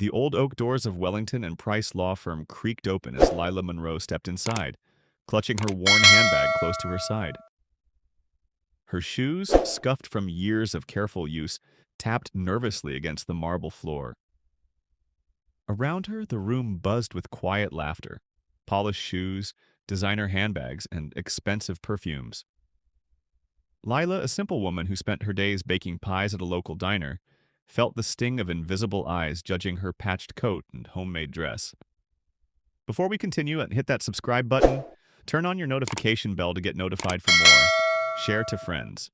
The old oak doors of Wellington and Price law firm creaked open as Lila Monroe stepped inside, clutching her worn handbag close to her side. Her shoes, scuffed from years of careful use, tapped nervously against the marble floor. Around her, the room buzzed with quiet laughter, polished shoes, designer handbags, and expensive perfumes. Lila, a simple woman who spent her days baking pies at a local diner, felt the sting of invisible eyes judging her patched coat and homemade dress. Before we continue, hit that subscribe button, turn on your notification bell to get notified for more, share to friends.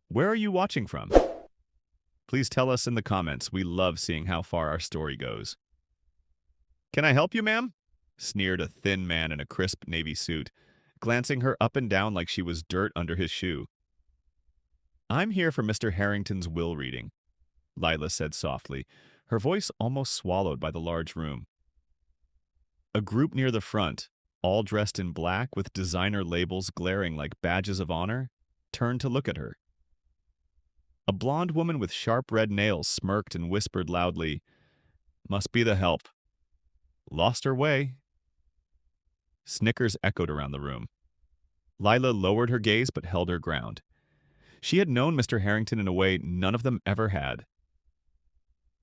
Where are you watching from? Please tell us in the comments. We love seeing how far our story goes. "Can I help you, ma'am?" sneered a thin man in a crisp navy suit, glancing her up and down like she was dirt under his shoe. "I'm here for Mr. Harrington's will reading," Lila said softly, her voice almost swallowed by the large room. A group near the front, all dressed in black with designer labels glaring like badges of honor, turned to look at her. A blonde woman with sharp red nails smirked and whispered loudly, "Must be the help. Lost her way." Snickers echoed around the room. Lila lowered her gaze but held her ground. She had known Mr. Harrington in a way none of them ever had.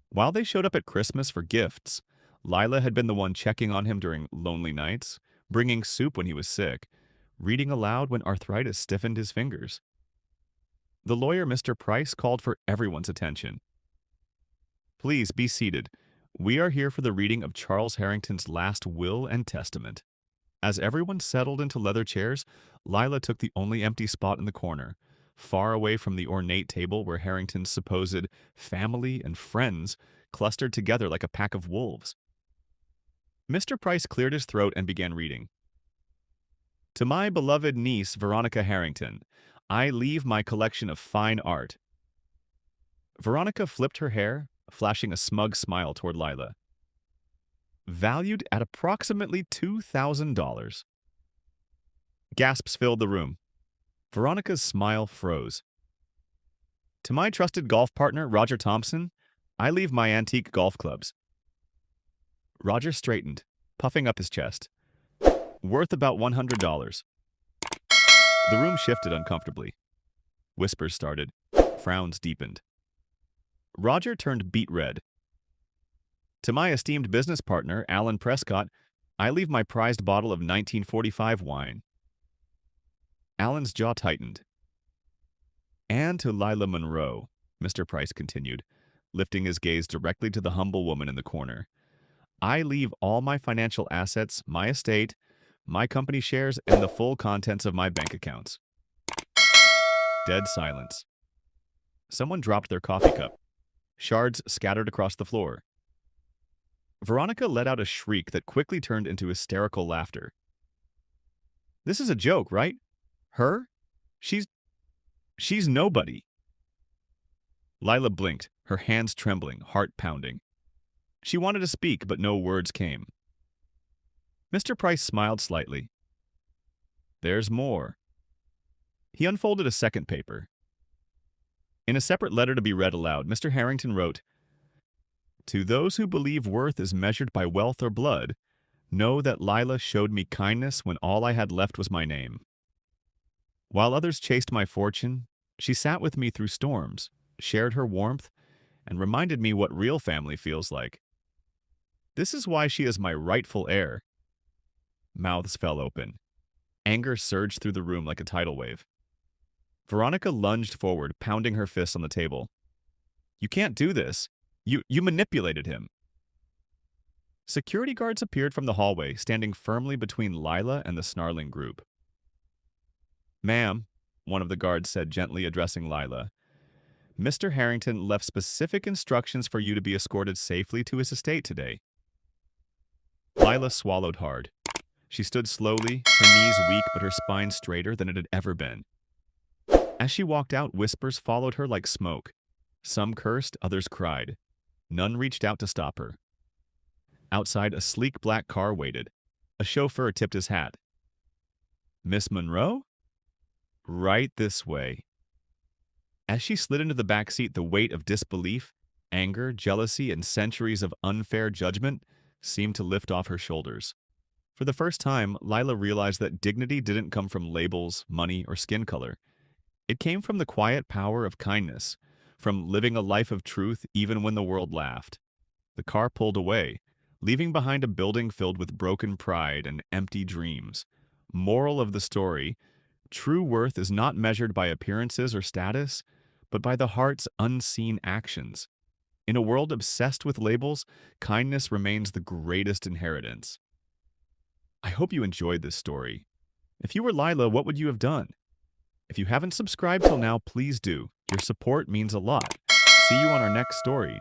While they showed up at Christmas for gifts, Lila had been the one checking on him during lonely nights, bringing soup when he was sick, reading aloud when arthritis stiffened his fingers. The lawyer, Mr. Price, called for everyone's attention. "Please be seated. We are here for the reading of Charles Harrington's last will and testament." As everyone settled into leather chairs, Lila took the only empty spot in the corner, far away from the ornate table where Harrington's supposed family and friends clustered together like a pack of wolves. Mr. Price cleared his throat and began reading. "To my beloved niece, Veronica Harrington, I leave my collection of fine art." Veronica flipped her hair, flashing a smug smile toward Lila. "Valued at approximately $2,000. Gasps filled the room. Veronica's smile froze. "To my trusted golf partner, Roger Thompson, I leave my antique golf clubs." Roger straightened, puffing up his chest. "Worth about $100. The room shifted uncomfortably. Whispers started. Frowns deepened. Roger turned beet red. "To my esteemed business partner, Alan Prescott, I leave my prized bottle of 1945 wine." Alan's jaw tightened. "And to Lila Monroe," Mr. Price continued, lifting his gaze directly to the humble woman in the corner, "I leave all my financial assets, my estate, my company shares, and the full contents of my bank accounts." Dead silence. Someone dropped their coffee cup. Shards scattered across the floor. Veronica let out a shriek that quickly turned into hysterical laughter. "This is a joke, right? Her? She's nobody." Lila blinked, her hands trembling, heart pounding. She wanted to speak, but no words came. Mr. Price smiled slightly. "There's more." He unfolded a second paper. In a separate letter to be read aloud, Mr. Harrington wrote, "To those who believe worth is measured by wealth or blood, know that Lila showed me kindness when all I had left was my name. While others chased my fortune, she sat with me through storms, shared her warmth, and reminded me what real family feels like. This is why she is my rightful heir." Mouths fell open. Anger surged through the room like a tidal wave. Veronica lunged forward, pounding her fists on the table. "You can't do this. You manipulated him." Security guards appeared from the hallway, standing firmly between Lila and the snarling group. "Ma'am," one of the guards said gently, addressing Lila, "Mr. Harrington left specific instructions for you to be escorted safely to his estate today." Lila swallowed hard. She stood slowly, her knees weak but her spine straighter than it had ever been. As she walked out, whispers followed her like smoke. Some cursed, others cried. None reached out to stop her. Outside, a sleek black car waited. A chauffeur tipped his hat. "Miss Monroe?" "Right this way." As she slid into the back seat, the weight of disbelief, Anger, jealousy, and centuries of unfair judgment seemed to lift off her shoulders. For the first time, Lila realized that dignity didn't come from labels, money, or skin color. It came from the quiet power of kindness, from living a life of truth even when the world laughed. The car pulled away, leaving behind a building filled with broken pride and empty dreams. Moral of the story: true worth is not measured by appearances or status, but by the heart's unseen actions. In a world obsessed with labels, kindness remains the greatest inheritance. I hope you enjoyed this story. If you were Lila, what would you have done? If you haven't subscribed till now, please do. Your support means a lot. See you on our next story.